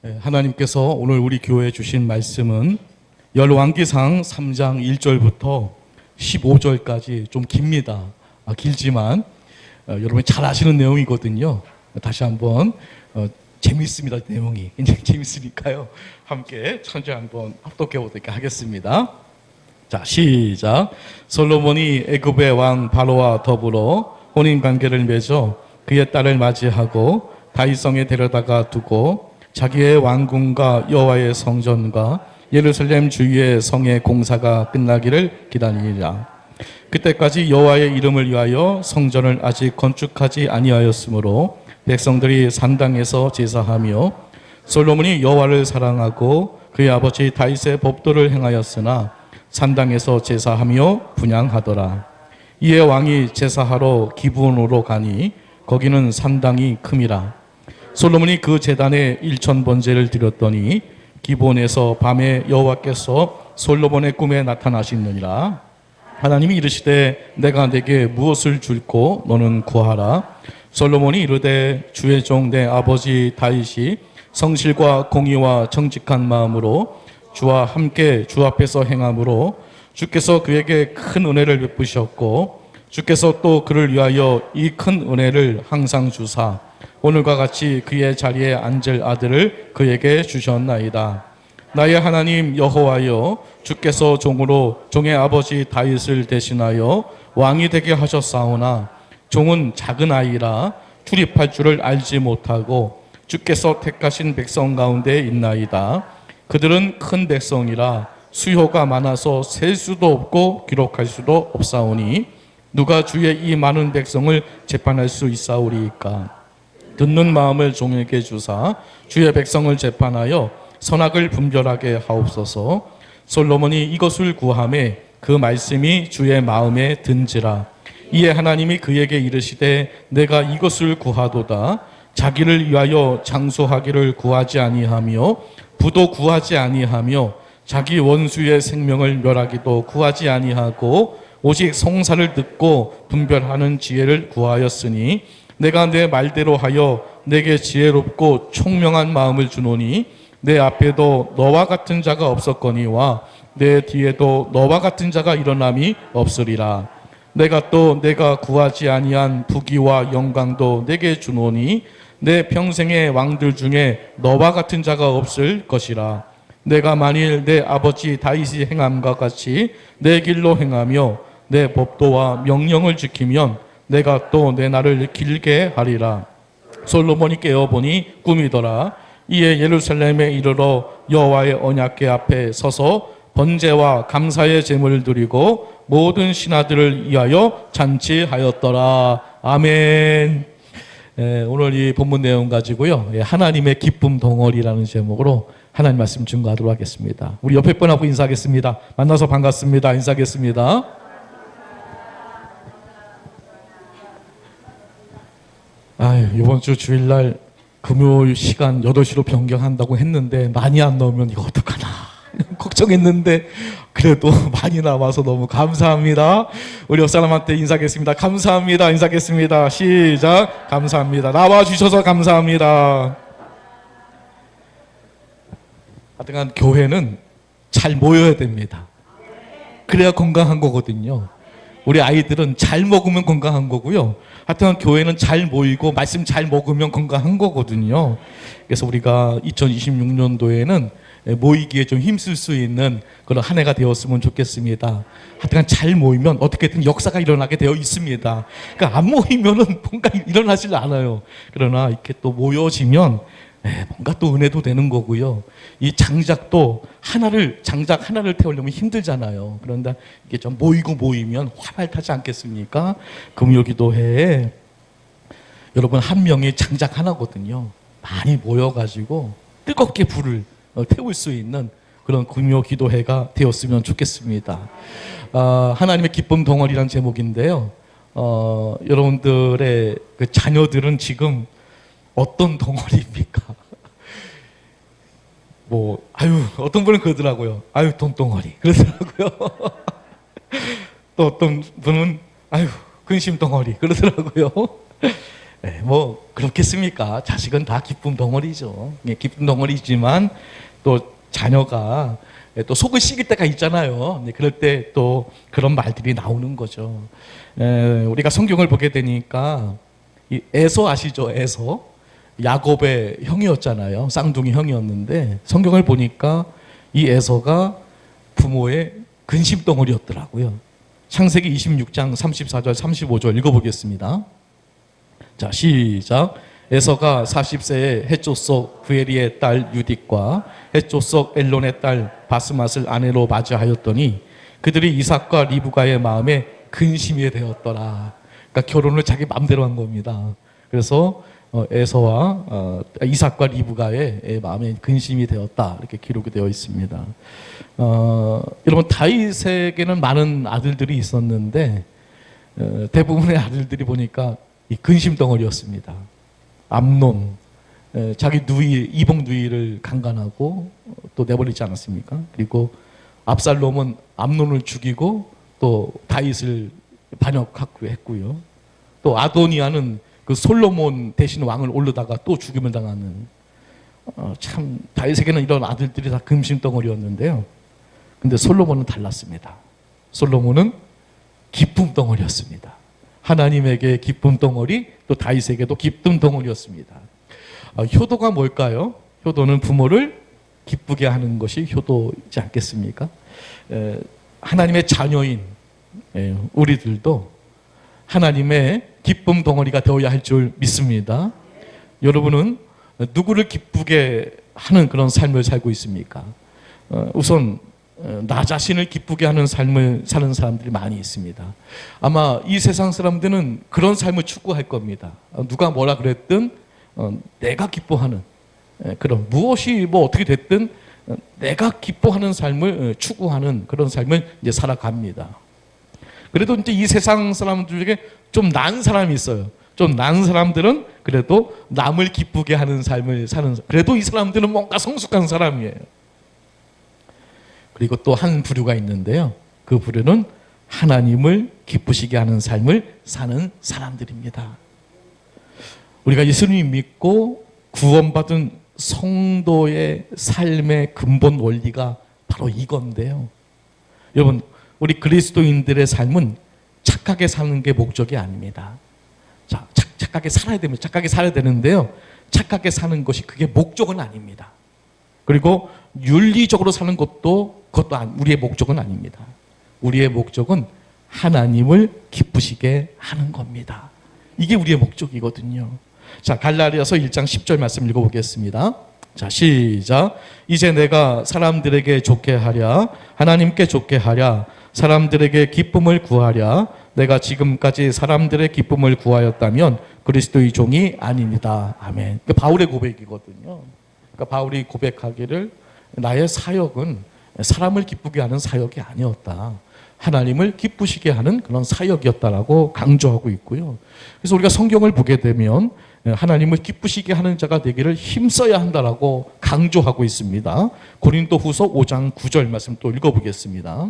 하나님께서 오늘 우리 교회에 주신 말씀은 열왕기상 3장 1절부터 15절까지 좀 깁니다. 길지만 여러분이 잘 아시는 내용이거든요. 다시 한번 재밌습니다. 내용이 굉장히 재밌으니까요. 함께 천천히 한번 합독해 보도록 하겠습니다. 자, 시작. 솔로몬이 애굽의 왕 바로와 더불어 혼인 관계를 맺어 그의 딸을 맞이하고 다윗성에 데려다가 두고 자기의 왕궁과 여호와의 성전과 예루살렘 주위의 성의 공사가 끝나기를 기다리니라. 그때까지 여호와의 이름을 위하여 성전을 아직 건축하지 아니하였으므로 백성들이 산당에서 제사하며 솔로몬이 여호와를 사랑하고 그의 아버지 다윗의 법도를 행하였으나 산당에서 제사하며 분향하더라. 이에 왕이 제사하러 기브온으로 가니 거기는 산당이 큼이라. 솔로몬이 그 제단에 1000번제를 드렸더니 기브온에서 밤에 여호와께서 솔로몬의 꿈에 나타나시느니라. 하나님이 이르시되 내가 내게 무엇을 줄고 너는 구하라. 솔로몬이 이르되 주의 종 내 아버지 다윗이 성실과 공의와 정직한 마음으로 주와 함께 주 앞에서 행함으로 주께서 그에게 큰 은혜를 베푸셨고 주께서 또 그를 위하여 이 큰 은혜를 항상 주사 오늘과 같이 그의 자리에 앉을 아들을 그에게 주셨나이다. 나의 하나님 여호와여, 주께서 종으로 종의 아버지 다윗을 대신하여 왕이 되게 하셨사오나 종은 작은 아이라 출입할 줄을 알지 못하고 주께서 택하신 백성 가운데 있나이다. 그들은 큰 백성이라 수요가 많아서 셀 수도 없고 기록할 수도 없사오니 누가 주의 이 많은 백성을 재판할 수 있사오리이까. 듣는 마음을 종에게 주사 주의 백성을 재판하여 선악을 분별하게 하옵소서. 솔로몬이 이것을 구하매 그 말씀이 주의 마음에 든지라. 이에 하나님이 그에게 이르시되 내가 이것을 구하도다. 자기를 위하여 장수하기를 구하지 아니하며 부도 구하지 아니하며 자기 원수의 생명을 멸하기도 구하지 아니하고 오직 성사를 듣고 분별하는 지혜를 구하였으니 내가 내 말대로 하여 내게 지혜롭고 총명한 마음을 주노니 내 앞에도 너와 같은 자가 없었거니와 내 뒤에도 너와 같은 자가 일어남이 없으리라. 내가 구하지 아니한 부귀와 영광도 내게 주노니 내 평생의 왕들 중에 너와 같은 자가 없을 것이라. 내가 만일 내 아버지 다윗이 행함과 같이 내 길로 행하며 내 법도와 명령을 지키면 내가 또 내 날을 길게 하리라. 솔로몬이 깨어보니 꿈이더라. 이에 예루살렘에 이르러 여호와의 언약궤 앞에 서서 번제와 감사의 제물을 드리고 모든 신하들을 위하여 잔치하였더라. 아멘. 오늘 이 본문 내용 가지고요, 하나님의 기쁨 덩어리라는 제목으로 하나님 말씀 증거하도록 하겠습니다. 우리 옆에 분하고 인사하겠습니다. 만나서 반갑습니다. 인사하겠습니다. 이번 주 주일날 금요일 시간 8시로 변경한다고 했는데 많이 안 나오면 이거 어떡하나 걱정했는데 그래도 많이 나와서 너무 감사합니다. 우리 옆 사람한테 인사하겠습니다. 감사합니다. 인사하겠습니다. 시작. 감사합니다. 나와주셔서 감사합니다. 하여간 교회는 잘 모여야 됩니다. 그래야 건강한 거거든요. 우리 아이들은 잘 먹으면 건강한 거고요. 하여튼 교회는 잘 모이고 말씀 잘 먹으면 건강한 거거든요. 그래서 우리가 2026년도에는 모이기에 좀 힘쓸 수 있는 그런 한 해가 되었으면 좋겠습니다. 하여튼 잘 모이면 어떻게든 역사가 일어나게 되어 있습니다. 그러니까 안 모이면은 뭔가 일어나질 않아요. 그러나 이렇게 또 모여지면 뭔가 또 은혜도 되는 거고요. 이 장작 하나를 태우려면 힘들잖아요. 그런데 이게 좀 모이면 활발 타지 않겠습니까? 금요기도회에 여러분 한 명이 장작 하나거든요. 많이 모여가지고 뜨겁게 불을 태울 수 있는 그런 금요기도회가 되었으면 좋겠습니다. 하나님의 기쁨 덩어리라는 제목인데요. 여러분들의 그 자녀들은 지금 어떤 덩어리입니까? 어떤 분은 그러더라고요. 돈덩어리. 그러더라고요. 또 어떤 분은, 근심 덩어리. 그러더라고요. 뭐 그렇겠습니까? 자식은 다 기쁨 덩어리죠. 기쁨 덩어리지만 또 자녀가 또 속을 썩일 때가 있잖아요. 그럴 때 또 그런 말들이 나오는 거죠. 우리가 성경을 보게 되니까 이 에서 아시죠? 에서 야곱의 형이었잖아요. 쌍둥이 형이었는데 성경을 보니까 이 에서가 부모의 근심 덩어리였더라고요. 창세기 26장 34절 35절 읽어보겠습니다. 자, 시작. 에서가 40세에 헷조석 구에리의 딸 유딕과 헷조석 엘론의 딸 바스맛을 아내로 맞이하였더니 그들이 이삭과 리브가의 마음에 근심이 되었더라. 그러니까 결혼을 자기 마음대로 한 겁니다. 그래서 에서와 이삭과 리브가의 마음에 근심이 되었다. 이렇게 기록이 되어 있습니다. 여러분 다윗에게는 많은 아들들이 있었는데 대부분의 아들들이 보니까 이 근심 덩어리였습니다. 암논, 자기 누이, 이복 누이를 강간하고 또 내버리지 않았습니까? 그리고 압살롬은 암논을 죽이고 또 다윗을 반역했고요. 또 아도니아는 그 솔로몬 대신 왕을 올르다가 또 죽임을 당하는 참 다윗에게는 이런 아들들이 다 근심 덩어리였는데요. 근데 솔로몬은 달랐습니다. 솔로몬은 기쁨 덩어리였습니다. 하나님에게 기쁨 덩어리, 또 다윗에게도 기쁨 덩어리였습니다. 효도가 뭘까요? 효도는 부모를 기쁘게 하는 것이 효도이지 않겠습니까? 하나님의 자녀인 우리들도 하나님의 기쁨 덩어리가 되어야 할 줄 믿습니다. 여러분은 누구를 기쁘게 하는 그런 삶을 살고 있습니까? 우선 나 자신을 기쁘게 하는 삶을 사는 사람들이 많이 있습니다. 아마 이 세상 사람들은 그런 삶을 추구할 겁니다. 누가 뭐라 그랬든 내가 기뻐하는 그런 무엇이 뭐 어떻게 됐든 내가 기뻐하는 삶을 추구하는 그런 삶을 이제 살아갑니다. 그래도 이제 이 세상 사람들 중에 좀 난 사람이 있어요. 좀 난 사람들은 그래도 남을 기쁘게 하는 삶을 사는, 그래도 이 사람들은 뭔가 성숙한 사람이에요. 그리고 또 한 부류가 있는데요. 그 부류는 하나님을 기쁘시게 하는 삶을 사는 사람들입니다. 우리가 예수님 믿고 구원받은 성도의 삶의 근본 원리가 바로 이건데요. 여러분, 우리 그리스도인들의 삶은 착하게 사는 게 목적이 아닙니다. 자, 착하게 살아야 됩니다. 착하게 살아야 되는데요. 착하게 사는 것이 그게 목적은 아닙니다. 그리고 윤리적으로 사는 것도 그것도 우리의 목적은 아닙니다. 우리의 목적은 하나님을 기쁘시게 하는 겁니다. 이게 우리의 목적이거든요. 자, 갈라디아서 1장 10절 말씀 읽어보겠습니다. 자, 시작. 이제 내가 사람들에게 좋게 하랴, 하나님께 좋게 하랴, 사람들에게 기쁨을 구하랴. 내가 지금까지 사람들의 기쁨을 구하였다면 그리스도의 종이 아닙니다. 아멘. 바울의 고백이거든요. 그러니까 바울이 고백하기를 나의 사역은 사람을 기쁘게 하는 사역이 아니었다. 하나님을 기쁘시게 하는 그런 사역이었다라고 강조하고 있고요. 그래서 우리가 성경을 보게 되면 하나님을 기쁘시게 하는 자가 되기를 힘써야 한다라고 강조하고 있습니다. 고린도후서 5장 9절 말씀 또 읽어보겠습니다.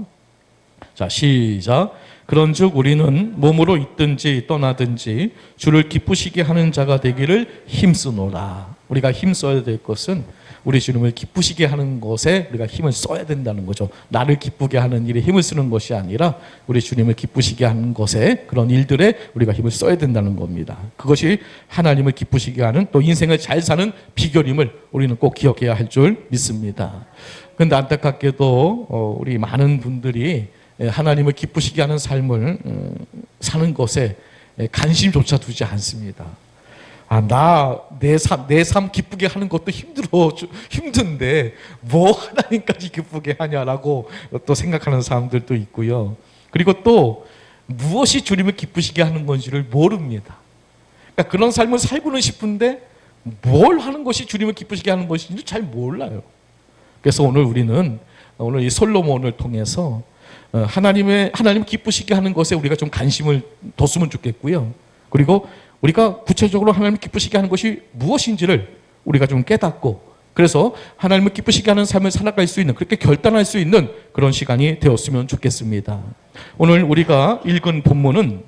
자, 시작. 그런즉 우리는 몸으로 있든지 떠나든지 주를 기쁘시게 하는 자가 되기를 힘쓰노라. 우리가 힘써야 될 것은 우리 주님을 기쁘시게 하는 것에 우리가 힘을 써야 된다는 거죠. 나를 기쁘게 하는 일에 힘을 쓰는 것이 아니라 우리 주님을 기쁘시게 하는 것에, 그런 일들에 우리가 힘을 써야 된다는 겁니다. 그것이 하나님을 기쁘시게 하는, 또 인생을 잘 사는 비결임을 우리는 꼭 기억해야 할 줄 믿습니다. 그런데 안타깝게도 우리 많은 분들이 하나님을 기쁘시게 하는 삶을 사는 것에 관심조차 두지 않습니다. 내 삶 기쁘게 하는 것도 힘든데 뭐 하나님까지 기쁘게 하냐라고 또 생각하는 사람들도 있고요. 그리고 또 무엇이 주님을 기쁘시게 하는 건지를 모릅니다. 그러니까 그런 삶을 살고는 싶은데 뭘 하는 것이 주님을 기쁘시게 하는 것인지 잘 몰라요. 그래서 오늘 이 솔로몬을 통해서 하나님 기쁘시게 하는 것에 우리가 좀 관심을 뒀으면 좋겠고요. 그리고 우리가 구체적으로 하나님을 기쁘시게 하는 것이 무엇인지를 우리가 좀 깨닫고, 그래서 하나님을 기쁘시게 하는 삶을 살아갈 수 있는, 그렇게 결단할 수 있는 그런 시간이 되었으면 좋겠습니다. 오늘 우리가 읽은 본문은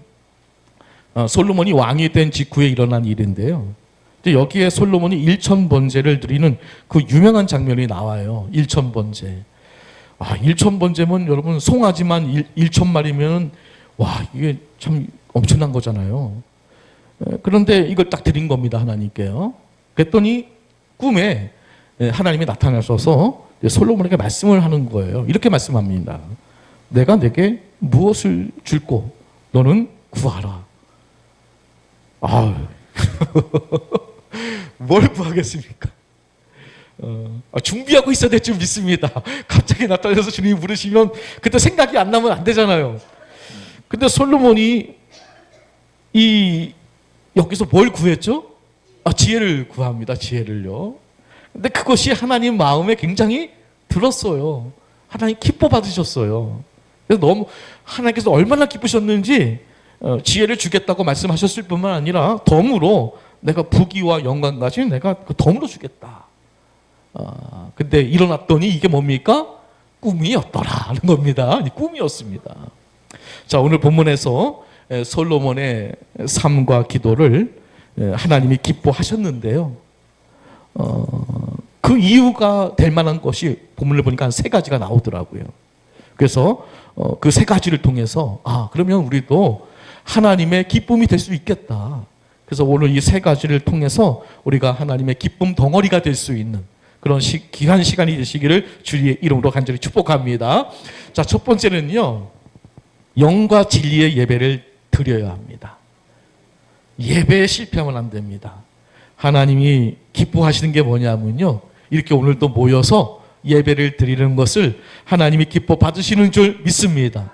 솔로몬이 왕이 된 직후에 일어난 일인데요. 이제 여기에 솔로몬이 일천번제를 드리는 그 유명한 장면이 나와요. 일천번제. 일천번제면 여러분 송아지만 1,000마리면 와 이게 참 엄청난 거잖아요. 그런데 이걸 딱 드린 겁니다. 하나님께요. 그랬더니 꿈에 하나님이 나타나셔서 솔로몬에게 말씀을 하는 거예요. 이렇게 말씀합니다. 내가 내게 무엇을 줄고 너는 구하라. 뭘 구하겠습니까? 준비하고 있어야 될 줄 믿습니다. 갑자기 나타나서 주님이 부르시면 그때 생각이 안 나면 안 되잖아요. 근데 솔로몬이 여기서 뭘 구했죠? 지혜를 구합니다. 지혜를요. 근데 그것이 하나님 마음에 굉장히 들었어요. 하나님 기뻐 받으셨어요. 그래서 너무 하나님께서 얼마나 기쁘셨는지 지혜를 주겠다고 말씀하셨을 뿐만 아니라 덤으로 내가 부귀와 영광까지 내가 그 덤으로 주겠다. 근데 일어났더니 이게 뭡니까? 꿈이었더라 하는 겁니다. 꿈이었습니다. 자, 오늘 본문에서 솔로몬의 삶과 기도를 하나님이 기뻐하셨는데요. 그 이유가 될 만한 것이 본문을 보니까 한 3가지가 나오더라고요. 그래서 그 3가지를 통해서 그러면 우리도 하나님의 기쁨이 될 수 있겠다. 그래서 오늘 이 3가지를 통해서 우리가 하나님의 기쁨 덩어리가 될 수 있는 그런 귀한 시간이 되시기를 주의 이름으로 간절히 축복합니다. 자, 첫 번째는요. 영과 진리의 예배를 드려야 합니다. 예배에 실패하면 안 됩니다. 하나님이 기뻐하시는 게 뭐냐면요. 이렇게 오늘도 모여서 예배를 드리는 것을 하나님이 기뻐 받으시는 줄 믿습니다.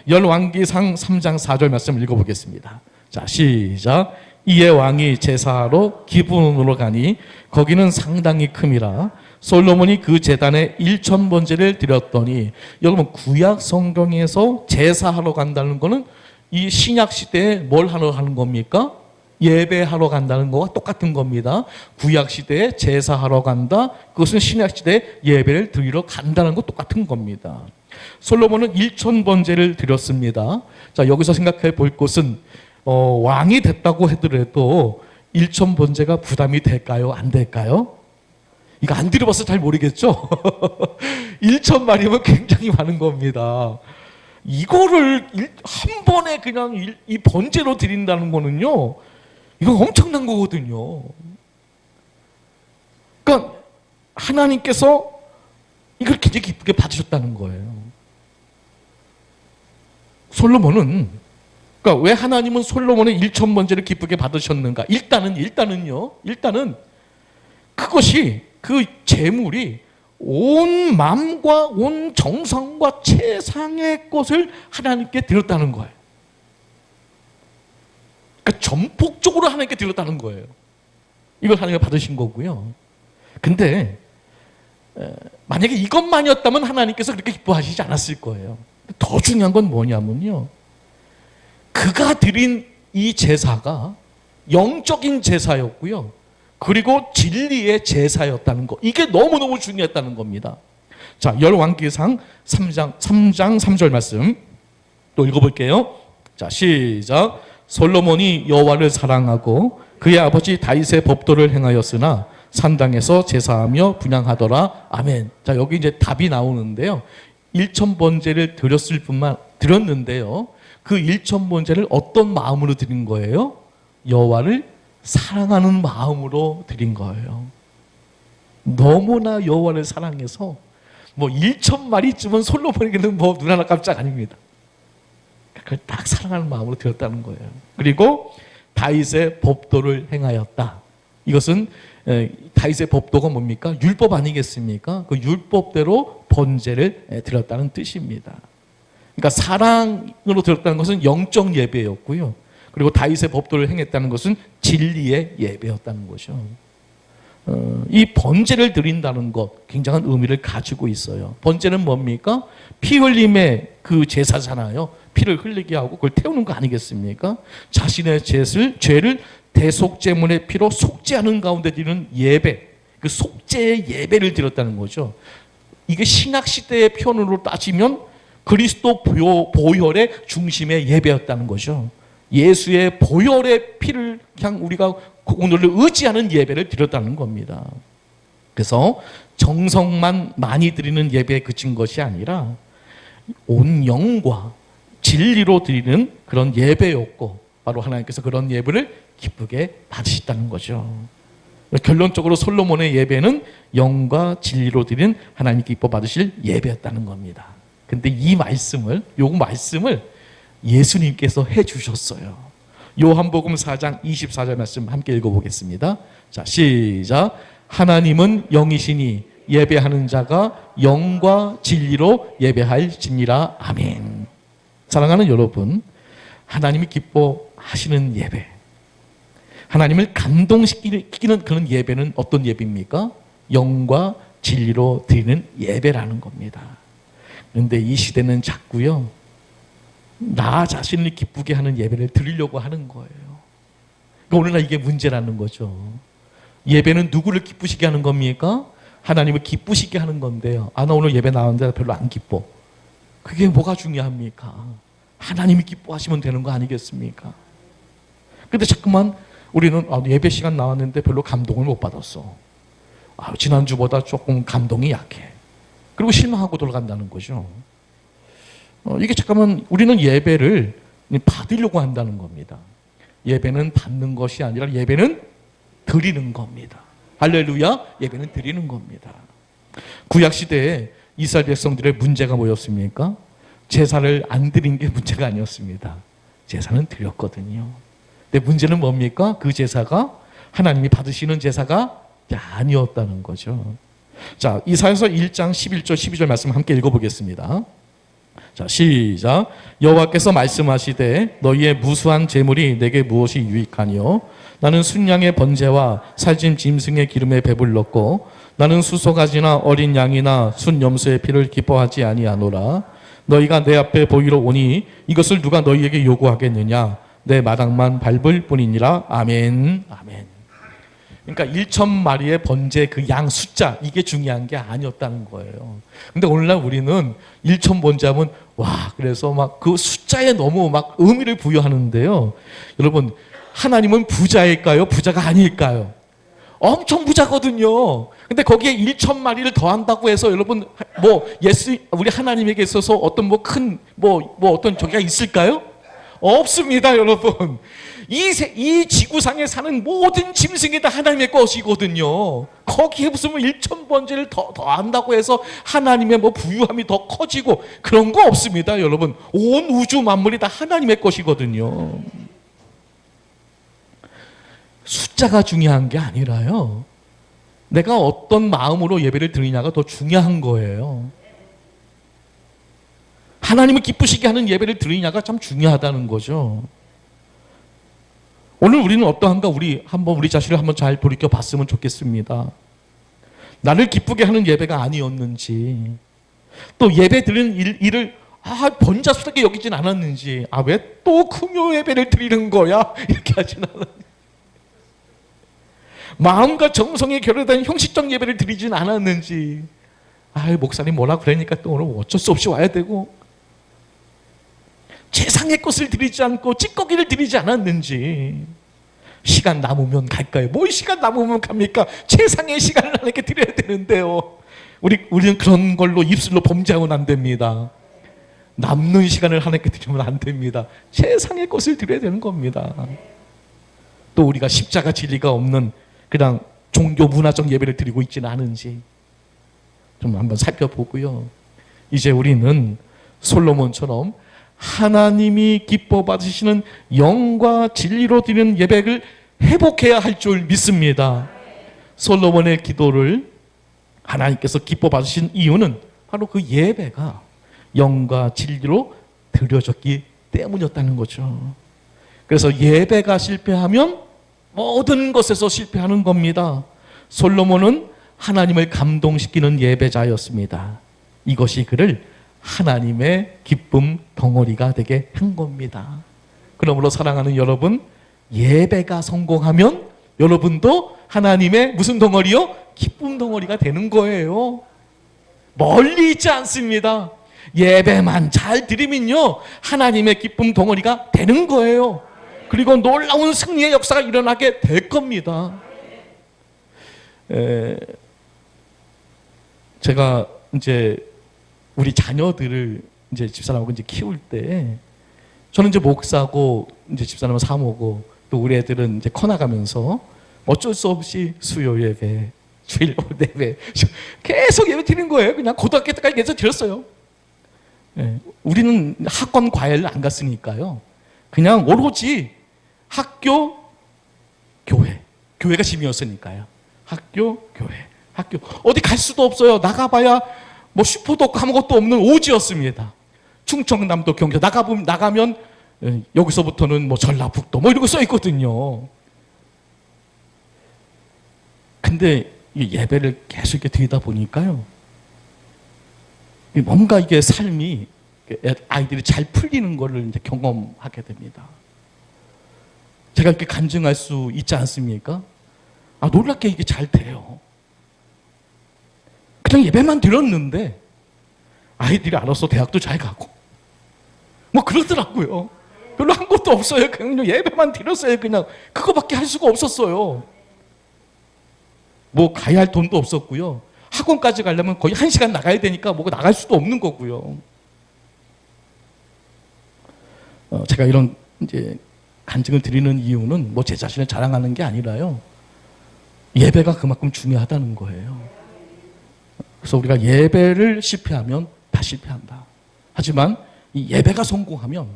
열왕기상 3장 4절 말씀 읽어보겠습니다. 자, 시작. 이에 왕이 제사하러 기브론으로 가니 거기는 상당히 큼이라. 솔로몬이 그 제단에 1,000번제를 드렸더니, 여러분 구약 성경에서 제사하러 간다는 거는 이 신약 시대에 뭘 하러 가는 겁니까? 예배하러 간다는 거와 똑같은 겁니다. 구약 시대에 제사하러 간다. 그것은 신약 시대에 예배를 드리러 간다는 거 똑같은 겁니다. 솔로몬은 1,000번제를 드렸습니다. 자, 여기서 생각해 볼 것은 왕이 됐다고 하더라도 1,000번제가 부담이 될까요? 안 될까요? 이거 안 드려봐서 잘 모르겠죠? 1,000마리면 굉장히 많은 겁니다. 이거를 한 번에 그냥 이 번제로 드린다는 거는요, 이건 엄청난 거거든요. 그러니까 하나님께서 이걸 굉장히 기쁘게 받으셨다는 거예요. 솔로몬은, 그러니까 왜 하나님은 솔로몬의 1,000번제를 기쁘게 받으셨는가? 일단은 그것이, 그 재물이 온 마음과 온 정성과 최상의 것을 하나님께 드렸다는 거예요. 그러니까 전폭적으로 하나님께 드렸다는 거예요. 이걸 하나님이 받으신 거고요. 근데 만약에 이것만이었다면 하나님께서 그렇게 기뻐하시지 않았을 거예요. 더 중요한 건 뭐냐면요, 그가 드린 이 제사가 영적인 제사였고요, 그리고 진리의 제사였다는 거, 이게 너무너무 중요했다는 겁니다. 자, 열왕기상 3장 3절 말씀 또 읽어볼게요. 자, 시작. 솔로몬이 여호와를 사랑하고 그의 아버지 다윗의 법도를 행하였으나 산당에서 제사하며 분향하더라. 아멘. 자, 여기 이제 답이 나오는데요. 1,000번제를 드렸는데요. 그 1,000번제를 어떤 마음으로 드린 거예요? 여호와를 사랑하는 마음으로 드린 거예요. 너무나 여호와를 사랑해서 1,000마리쯤은 솔로몬에게는 눈 하나 깜짝 아닙니다. 그걸 딱 사랑하는 마음으로 드렸다는 거예요. 그리고 다윗의 법도를 행하였다. 이것은 다윗의 법도가 뭡니까? 율법 아니겠습니까? 그 율법대로 번제를 드렸다는 뜻입니다. 그러니까 사랑으로 드렸다는 것은 영적 예배였고요. 그리고 다윗의 법도를 행했다는 것은 진리의 예배였다는 거죠. 이 번제를 드린다는 것, 굉장한 의미를 가지고 있어요. 번제는 뭡니까? 피 흘림의 그 제사잖아요. 피를 흘리게 하고 그걸 태우는 거 아니겠습니까? 자신의 죄를 대속제물의 피로 속죄하는 가운데 드리는 예배, 그 속죄의 예배를 드렸다는 거죠. 이게 신약 시대의 표현으로 따지면 그리스도 보혈의 중심의 예배였다는 거죠. 예수의 보혈의 피를 그냥 우리가 오늘을 의지하는 예배를 드렸다는 겁니다. 그래서 정성만 많이 드리는 예배에 그친 것이 아니라 온 영과 진리로 드리는 그런 예배였고, 바로 하나님께서 그런 예배를 기쁘게 받으셨다는 거죠. 결론적으로 솔로몬의 예배는 영과 진리로 드리는 하나님 기뻐 받으실 예배였다는 겁니다. 근데 이 말씀을, 예수님께서 해주셨어요. 요한복음 4장 24절 말씀 함께 읽어보겠습니다. 자, 시작. 하나님은 영이시니 예배하는 자가 영과 진리로 예배할지니라. 아멘. 사랑하는 여러분, 하나님이 기뻐하시는 예배, 하나님을 감동시키는 그런 예배는 어떤 예배입니까? 영과 진리로 드리는 예배라는 겁니다. 그런데 이 시대는 자꾸요, 나 자신을 기쁘게 하는 예배를 드리려고 하는 거예요. 그러니까 오늘날 이게 문제라는 거죠. 예배는 누구를 기쁘시게 하는 겁니까? 하나님을 기쁘시게 하는 건데요. 아, 나 오늘 예배 나왔는데 별로 안 기뻐. 그게 뭐가 중요합니까? 하나님이 기뻐하시면 되는 거 아니겠습니까? 근데 자꾸만 우리는 예배 시간 나왔는데 별로 감동을 못 받았어. 지난주보다 조금 감동이 약해. 그리고 실망하고 돌아간다는 거죠. 이게 잠깐만 우리는 예배를 받으려고 한다는 겁니다. 예배는 받는 것이 아니라 예배는 드리는 겁니다. 할렐루야. 예배는 드리는 겁니다. 구약시대에 이스라엘 백성들의 문제가 뭐였습니까? 제사를 안 드린 게 문제가 아니었습니다. 제사는 드렸거든요. 근데 문제는 뭡니까? 그 제사가 하나님이 받으시는 제사가 아니었다는 거죠. 자, 이사야서 1장 11절 12절 말씀 함께 읽어보겠습니다. 자, 시작. 여호와께서 말씀하시되 너희의 무수한 재물이 내게 무엇이 유익하니요? 나는 순양의 번제와 살찐 짐승의 기름에 배불렀고 나는 수소가지나 어린 양이나 순염소의 피를 기뻐하지 아니하노라. 너희가 내 앞에 보이러 오니 이것을 누가 너희에게 요구하겠느냐? 내 마당만 밟을 뿐이니라. 아멘. 아멘. 그러니까 1,000마리의 번제 그 양 숫자, 이게 중요한 게 아니었다는 거예요. 근데 오늘날 우리는 1,000번제 하면 그래서 막 그 숫자에 너무 막 의미를 부여하는데요. 여러분, 하나님은 부자일까요? 부자가 아닐까요? 엄청 부자거든요. 근데 거기에 1,000마리를 더한다고 해서 여러분, 우리 하나님에게 있어서 어떤 어떤 저기가 있을까요? 없습니다, 여러분. 이 지구상에 사는 모든 짐승이 다 하나님의 것이거든요. 거기에 무슨 1,000번제를 더 한다고 해서 하나님의 부유함이 더 커지고 그런 거 없습니다, 여러분. 온 우주 만물이 다 하나님의 것이거든요. 숫자가 중요한 게 아니라요, 내가 어떤 마음으로 예배를 드리냐가 더 중요한 거예요. 하나님을 기쁘시게 하는 예배를 드리냐가 참 중요하다는 거죠. 오늘 우리는 어떠한가 우리 자신을 한번 잘 돌이켜 봤으면 좋겠습니다. 나를 기쁘게 하는 예배가 아니었는지, 또 예배 드리는 일을 번잡스럽게 여기진 않았는지, 왜 또 금요 예배를 드리는 거야? 이렇게 하진 않았는지, 마음과 정성이 결여된 형식적 예배를 드리진 않았는지, 목사님 뭐라 그러니까 또 오늘 어쩔 수 없이 와야 되고, 세상의 것을 드리지 않고 찌꺼기를 드리지 않았는지, 시간 남으면 갈까요? 시간 남으면 갑니까? 세상의 시간을 하나님께 드려야 되는데요. 우리는 그런 걸로 입술로 범죄하면 안 됩니다. 남는 시간을 하나님께 드리면 안 됩니다. 세상의 것을 드려야 되는 겁니다. 또 우리가 십자가 진리가 없는 그냥 종교 문화적 예배를 드리고 있지는 않은지 좀 한번 살펴보고요. 이제 우리는 솔로몬처럼 하나님이 기뻐 받으시는 영과 진리로 드리는 예배를 회복해야 할 줄 믿습니다. 솔로몬의 기도를 하나님께서 기뻐 받으신 이유는 바로 그 예배가 영과 진리로 드려졌기 때문이었다는 거죠. 그래서 예배가 실패하면 모든 것에서 실패하는 겁니다. 솔로몬은 하나님을 감동시키는 예배자였습니다. 이것이 그를 하나님의 기쁨 덩어리가 되게 한 겁니다. 그러므로 사랑하는 여러분, 예배가 성공하면 여러분도 하나님의 무슨 덩어리요? 기쁨 덩어리가 되는 거예요. 멀리 있지 않습니다. 예배만 잘 드리면요, 하나님의 기쁨 덩어리가 되는 거예요. 그리고 놀라운 승리의 역사가 일어나게 될 겁니다. 제가 이제 우리 자녀들을 이제 집사람하고 이제 키울 때, 저는 이제 목사고 이제 집사람은 사모고 또 우리 애들은 이제 커나가면서 어쩔 수 없이 수요 예배, 주일 예배 계속 예배 드리는 거예요. 그냥 고등학교 때까지 계속 드렸어요. 우리는 학원 과외를 안 갔으니까요. 그냥 오로지 학교, 교회가 짐이었으니까요. 학교, 교회, 학교. 어디 갈 수도 없어요. 나가봐야 뭐 슈퍼도 없고 아무것도 없는 오지였습니다. 충청남도 경기도 나가면 여기서부터는 뭐 전라북도 뭐 이런 거 써 있거든요. 근데 이 예배를 계속 이렇게 드리다 보니까요, 뭔가 이게 삶이 아이들이 잘 풀리는 거를 이제 경험하게 됩니다. 제가 이렇게 간증할 수 있지 않습니까? 놀랍게 이게 잘 돼요. 그냥 예배만 드렸는데 아이들이 알아서 대학도 잘 가고 뭐 그러더라고요. 별로 한 것도 없어요. 그냥 예배만 드렸어요. 그냥 그거밖에 할 수가 없었어요. 뭐 가야 할 돈도 없었고요. 학원까지 가려면 거의 1시간 나가야 되니까 뭐 나갈 수도 없는 거고요. 제가 이런 이제 간증을 드리는 이유는 뭐 제 자신을 자랑하는 게 아니라요, 예배가 그만큼 중요하다는 거예요. 그래서 우리가 예배를 실패하면 다 실패한다. 하지만 이 예배가 성공하면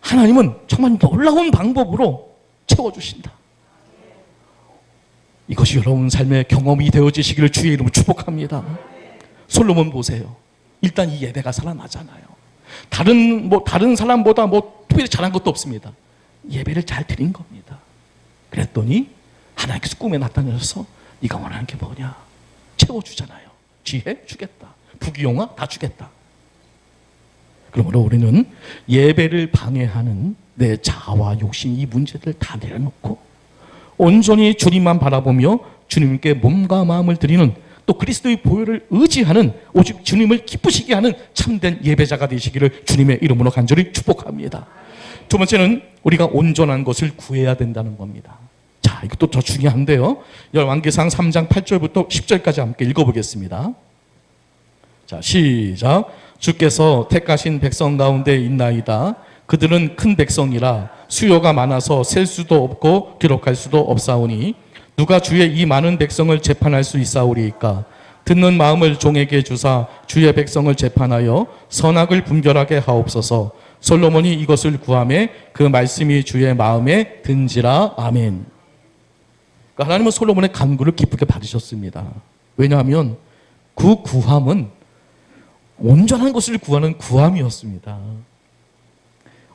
하나님은 정말 놀라운 방법으로 채워주신다. 이것이 여러분 삶의 경험이 되어지시기를 주의 이름으로 축복합니다. 솔로몬 보세요. 일단 이 예배가 살아나잖아요. 다른 사람보다 뭐 특별히 잘한 것도 없습니다. 예배를 잘 드린 겁니다. 그랬더니 하나님께서 꿈에 나타나셔서 네가 원하는 게 뭐냐? 채워주잖아요. 지혜 주겠다. 부귀영화 다 주겠다. 그러므로 우리는 예배를 방해하는 내 자아와 욕심, 이 문제들 다 내려놓고 온전히 주님만 바라보며 주님께 몸과 마음을 드리는, 또 그리스도의 보혈을 의지하는, 오직 주님을 기쁘시게 하는 참된 예배자가 되시기를 주님의 이름으로 간절히 축복합니다. 두 번째는 우리가 온전한 것을 구해야 된다는 겁니다. 자, 이것도 더 중요한데요. 열왕기상 3장 8절부터 10절까지 함께 읽어보겠습니다. 자, 시작. 주께서 택하신 백성 가운데 있나이다. 그들은 큰 백성이라 수요가 많아서 셀 수도 없고 기록할 수도 없사오니 누가 주의 이 많은 백성을 재판할 수 있사오리이까. 듣는 마음을 종에게 주사 주의 백성을 재판하여 선악을 분별하게 하옵소서. 솔로몬이 이것을 구하매 그 말씀이 주의 마음에 든지라. 아멘. 그러니까 하나님은 솔로몬의 간구를 기쁘게 받으셨습니다. 왜냐하면 그 구함은 온전한 것을 구하는 구함이었습니다.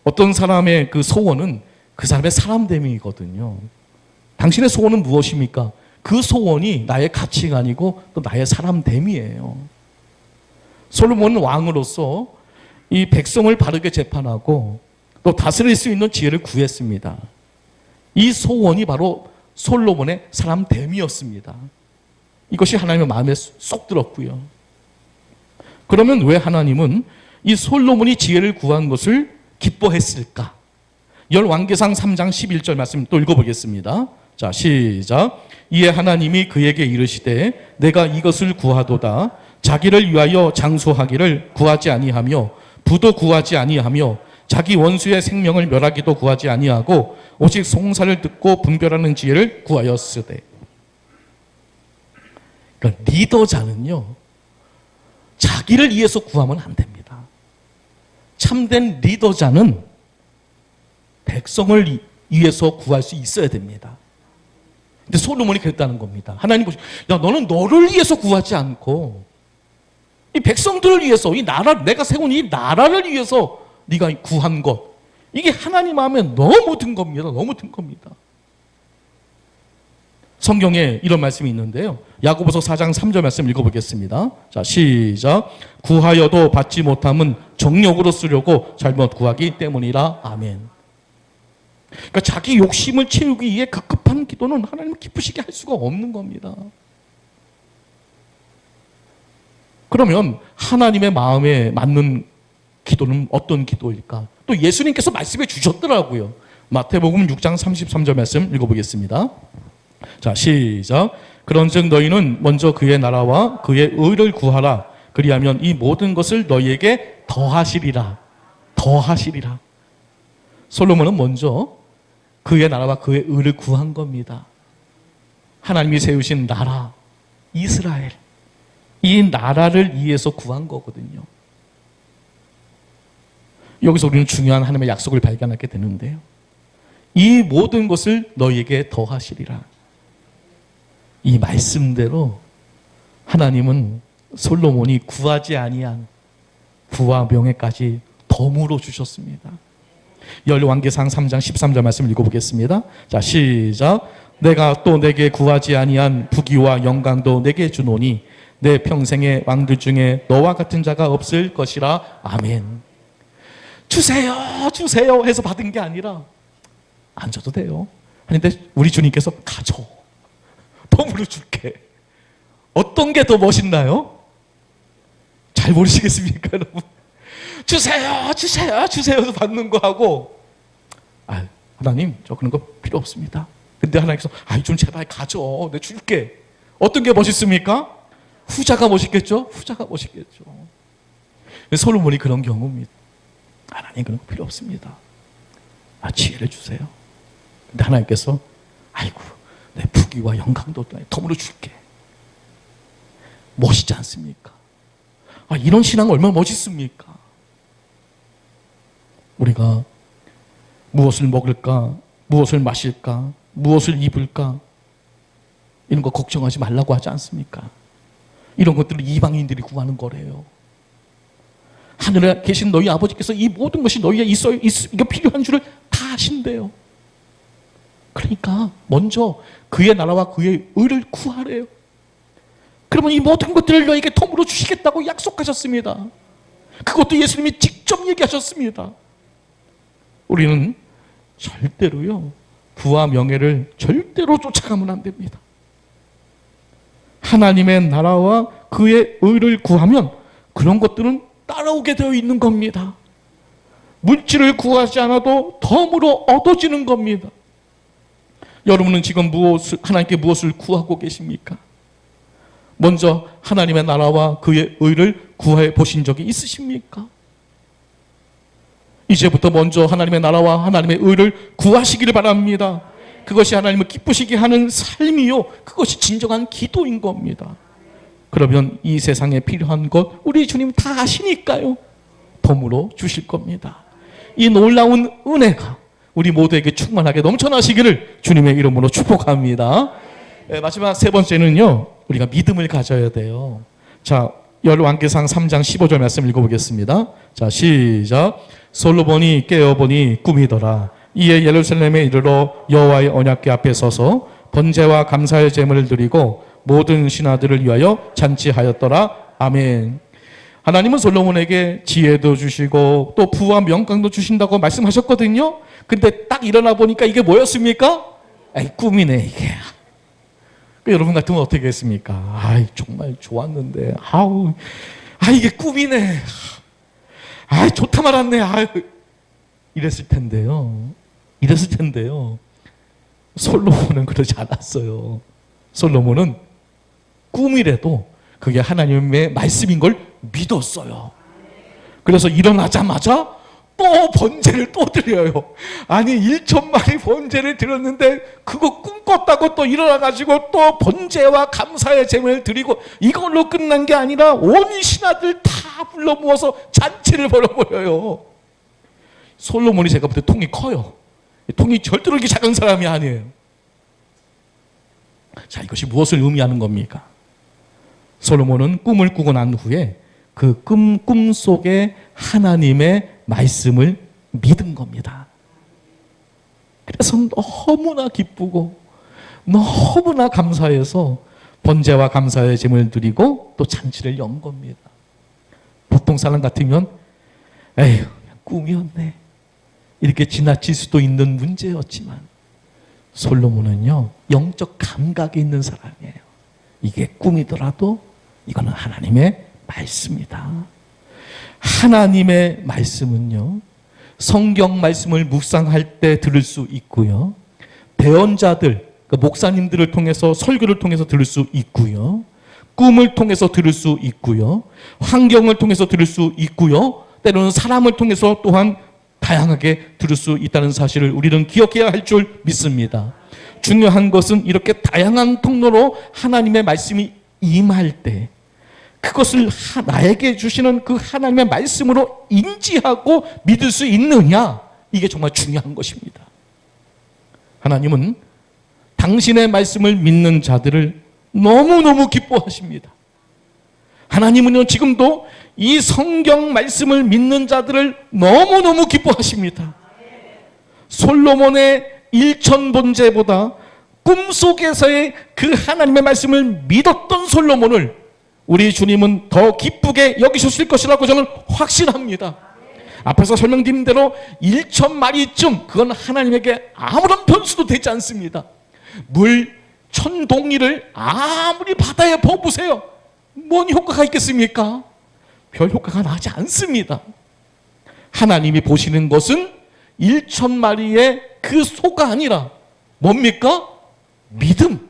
어떤 사람의 그 소원은 그 사람의 사람됨이거든요. 당신의 소원은 무엇입니까? 그 소원이 나의 가치관이고 또 나의 사람됨이에요. 솔로몬은 왕으로서 이 백성을 바르게 재판하고 또 다스릴 수 있는 지혜를 구했습니다. 이 소원이 바로 솔로몬의 사람됨이었습니다. 이것이 하나님의 마음에 쏙 들었고요. 그러면 왜 하나님은 이 솔로몬이 지혜를 구한 것을 기뻐했을까? 열왕기상 3장 11절 말씀 또 읽어보겠습니다. 자, 시작. 이에 하나님이 그에게 이르시되 내가 이것을 구하도다. 자기를 위하여 장수하기를 구하지 아니하며 부도 구하지 아니하며 자기 원수의 생명을 멸하기도 구하지 아니하고 오직 송사를 듣고 분별하는 지혜를 구하였으되. 그러니까 리더자는요, 자기를 위해서 구하면 안 됩니다. 참된 리더자는 백성을 위해서 구할 수 있어야 됩니다. 근데 솔로몬이 그랬다는 겁니다. 하나님 보시고, 야, 너는 너를 위해서 구하지 않고 이 백성들을 위해서, 이 나라, 내가 세운 이 나라를 위해서 네가 구한 것, 이게 하나님 마음에 너무 든 겁니다. 너무 든 겁니다. 성경에 이런 말씀이 있는데요. 야고보서 4장 3절 말씀 읽어보겠습니다. 자, 시작. 구하여도 받지 못함은 정욕으로 쓰려고 잘못 구하기 때문이라. 아멘. 그러니까 자기 욕심을 채우기 위해 급급한 기도는 하나님을 기쁘시게 할 수가 없는 겁니다. 그러면 하나님의 마음에 맞는 기도는 어떤 기도일까? 또 예수님께서 말씀해 주셨더라고요. 마태복음 6장 33절 말씀 읽어보겠습니다. 자, 시작. 그런즉 너희는 먼저 그의 나라와 그의 의를 구하라. 그리하면 이 모든 것을 너희에게 더하시리라. 더하시리라. 솔로몬은 먼저 그의 나라와 그의 의를 구한 겁니다. 하나님이 세우신 나라, 이스라엘. 이 나라를 위해서 구한 거거든요. 여기서 우리는 중요한 하나님의 약속을 발견하게 되는데요. 이 모든 것을 너희에게 더하시리라. 이 말씀대로 하나님은 솔로몬이 구하지 아니한 부와 명예까지 덤으로 주셨습니다. 열왕기상 3장 13절 말씀 읽어보겠습니다. 자, 시작. 내가 또 내게 구하지 아니한 부귀와 영광도 내게 주노니 내 평생의 왕들 중에 너와 같은 자가 없을 것이라. 아멘. 주세요, 주세요 해서 받은 게 아니라 안 줘도 돼요. 그런데 우리 주님께서 가져. 덤으로 줄게. 어떤 게 더 멋있나요? 잘 모르시겠습니까, 여러분? 주세요, 주세요, 주세요 받는 거하고, 하나님, 저 그런 거 필요 없습니다. 근데 하나님께서, 좀 제발 가져. 내가 줄게. 어떤 게 멋있습니까? 후자가 멋있겠죠? 후자가 멋있겠죠. 솔로몬이 그런 경우입니다. 하나님, 그런 거 필요 없습니다. 지혜를 주세요. 근데 하나님께서, 내 부귀와 영광도 덤으로 줄게. 멋있지 않습니까? 이런 신앙 얼마나 멋있습니까? 우리가 무엇을 먹을까, 무엇을 마실까, 무엇을 입을까, 이런 거 걱정하지 말라고 하지 않습니까? 이런 것들을 이방인들이 구하는 거래요. 하늘에 계신 너희 아버지께서 이 모든 것이 너희에 이게 필요한 줄을 다 아신대요. 그러니까 먼저 그의 나라와 그의 의를 구하래요. 그러면 이 모든 것들을 너에게 덤으로 주시겠다고 약속하셨습니다. 그것도 예수님이 직접 얘기하셨습니다. 우리는 절대로요, 부와 명예를 절대로 쫓아가면 안 됩니다. 하나님의 나라와 그의 의를 구하면 그런 것들은 따라오게 되어 있는 겁니다. 물질을 구하지 않아도 덤으로 얻어지는 겁니다. 여러분은 지금 하나님께 무엇을 구하고 계십니까? 먼저 하나님의 나라와 그의 의를 구해 보신 적이 있으십니까? 이제부터 먼저 하나님의 나라와 하나님의 의를 구하시기를 바랍니다. 그것이 하나님을 기쁘시게 하는 삶이요, 그것이 진정한 기도인 겁니다. 그러면 이 세상에 필요한 것 우리 주님 다 아시니까요, 덤으로 주실 겁니다. 이 놀라운 은혜가 우리 모두에게 충만하게 넘쳐나시기를 주님의 이름으로 축복합니다. 마지막 세 번째는요, 우리가 믿음을 가져야 돼요. 자, 열왕기상 3장 15절 말씀 읽어보겠습니다. 자, 시작. 솔로몬이 깨어보니 꿈이더라. 이에 예루살렘에 이르러 여호와의 언약궤 앞에 서서 번제와 감사의 제물을 드리고 모든 신하들을 위하여 잔치하였더라. 아멘. 하나님은 솔로몬에게 지혜도 주시고 또 부와 명강도 주신다고 말씀하셨거든요. 근데 딱 일어나 보니까 이게 뭐였습니까? 꿈이네 이게. 여러분 같으면 어떻게 했습니까? 정말 좋았는데, 이게 꿈이네. 좋다 말았네. 이랬을 텐데요. 솔로몬은 그러지 않았어요. 솔로몬은 꿈이라도 그게 하나님의 말씀인 걸 믿었어요. 그래서 일어나자마자 또 번제를 또 드려요. 1천마리 번제를 드렸는데 그거 꿈꿨다고 또 일어나가지고 또 번제와 감사의 제물을 드리고, 이걸로 끝난 게 아니라 온 신하들 다 불러 모아서 잔치를 벌여버려요. 솔로몬이 제가 볼 때 통이 커요. 통이 절대로 이렇게 작은 사람이 아니에요. 자, 이것이 무엇을 의미하는 겁니까? 솔로몬은 꿈을 꾸고 난 후에 그 꿈 속에 하나님의 말씀을 믿은 겁니다. 그래서 너무나 기쁘고 너무나 감사해서 번제와 감사의 제물을 드리고 또 잔치를 연 겁니다. 보통 사람 같으면 에휴, 꿈이었네, 이렇게 지나칠 수도 있는 문제였지만 솔로몬은요, 영적 감각이 있는 사람이에요. 이게 꿈이더라도 이거는 하나님의 말씀이다. 하나님의 말씀은요, 성경 말씀을 묵상할 때 들을 수 있고요. 대언자들, 목사님들을 통해서 설교를 통해서 들을 수 있고요. 꿈을 통해서 들을 수 있고요. 환경을 통해서 들을 수 있고요. 때로는 사람을 통해서 또한 다양하게 들을 수 있다는 사실을 우리는 기억해야 할 줄 믿습니다. 중요한 것은 이렇게 다양한 통로로 하나님의 말씀이 임할 때 그것을 나에게 주시는 그 하나님의 말씀으로 인지하고 믿을 수 있느냐, 이게 정말 중요한 것입니다. 하나님은 당신의 말씀을 믿는 자들을 너무너무 기뻐하십니다. 하나님은요, 지금도 이 성경 말씀을 믿는 자들을 너무너무 기뻐하십니다. 솔로몬의 일천번제보다 꿈속에서의 그 하나님의 말씀을 믿었던 솔로몬을 우리 주님은 더 기쁘게 여기셨을 것이라고 저는 확신합니다. 앞에서 설명드린 대로 1,000마리쯤, 그건 하나님에게 아무런 변수도 되지 않습니다. 물 1,000동이를 아무리 바다에 퍼부으세요, 뭔 효과가 있겠습니까? 별 효과가 나지 않습니다. 하나님이 보시는 것은 1,000마리의 그 소가 아니라 뭡니까? 믿음.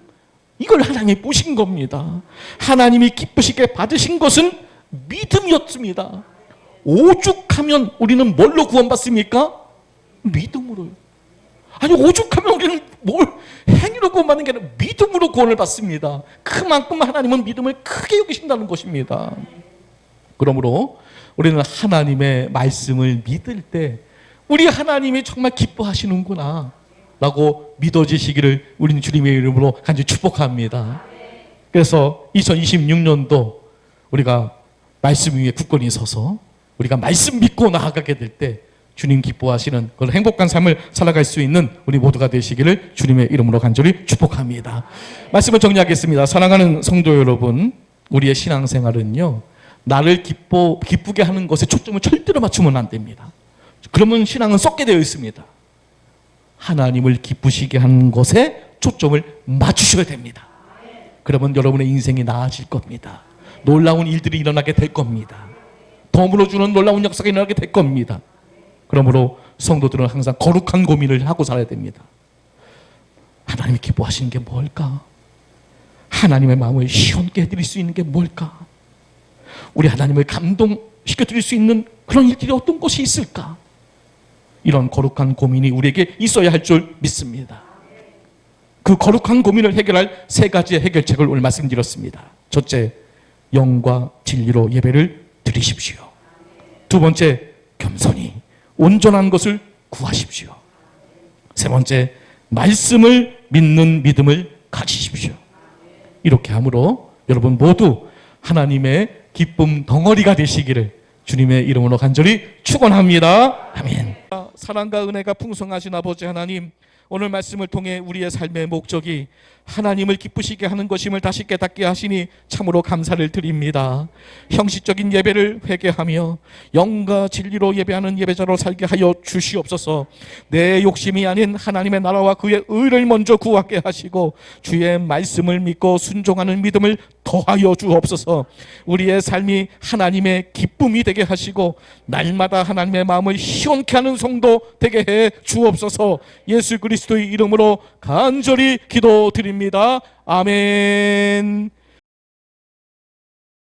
이걸 하나님이 보신 겁니다. 하나님이 기쁘시게 받으신 것은 믿음이었습니다. 오죽하면 우리는 뭘로 구원받습니까? 믿음으로요. 아니, 오죽하면 우리는 뭘 행위로 구원받는 게 아니라 믿음으로 구원을 받습니다. 그만큼 하나님은 믿음을 크게 여기신다는 것입니다. 그러므로 우리는 하나님의 말씀을 믿을 때 우리 하나님이 정말 기뻐하시는구나 라고 믿어지시기를 우리는 주님의 이름으로 간절히 축복합니다. 그래서 2026년도 우리가 말씀 위에 굳건히 서서 우리가 말씀 믿고 나아가게 될 때 주님 기뻐하시는 그런 행복한 삶을 살아갈 수 있는 우리 모두가 되시기를 주님의 이름으로 간절히 축복합니다. 말씀을 정리하겠습니다. 사랑하는 성도 여러분, 우리의 신앙생활은요, 나를 기쁘게 하는 것에 초점을 절대로 맞추면 안 됩니다. 그러면 신앙은 썩게 되어 있습니다. 하나님을 기쁘시게 하는 것에 초점을 맞추셔야 됩니다. 그러면 여러분의 인생이 나아질 겁니다. 놀라운 일들이 일어나게 될 겁니다. 덤으로 주는 놀라운 역사가 일어나게 될 겁니다. 그러므로 성도들은 항상 거룩한 고민을 하고 살아야 됩니다. 하나님이 기뻐하시는 게 뭘까? 하나님의 마음을 시원케 해드릴 수 있는 게 뭘까? 우리 하나님을 감동시켜드릴 수 있는 그런 일들이 어떤 것이 있을까? 이런 거룩한 고민이 우리에게 있어야 할 줄 믿습니다. 그 거룩한 고민을 해결할 세 가지의 해결책을 오늘 말씀드렸습니다. 첫째, 영과 진리로 예배를 드리십시오. 두 번째, 겸손히 온전한 것을 구하십시오. 세 번째, 말씀을 믿는 믿음을 가지십시오. 이렇게 함으로 여러분 모두 하나님의 기쁨 덩어리가 되시기를 주님의 이름으로 간절히 축원합니다. 아멘. 사랑과 은혜가 풍성하신 아버지 하나님, 오늘 말씀을 통해 우리의 삶의 목적이 하나님을 기쁘시게 하는 것임을 다시 깨닫게 하시니 참으로 감사를 드립니다. 형식적인 예배를 회개하며 영과 진리로 예배하는 예배자로 살게 하여 주시옵소서. 내 욕심이 아닌 하나님의 나라와 그의 의를 먼저 구하게 하시고 주의 말씀을 믿고 순종하는 믿음을 더하여 주옵소서. 우리의 삶이 하나님의 기쁨이 되게 하시고 날마다 하나님의 마음을 시원케 하는 성도 되게 해 주옵소서. 예수 그리스도의 이름으로 간절히 기도드립니다. 아멘.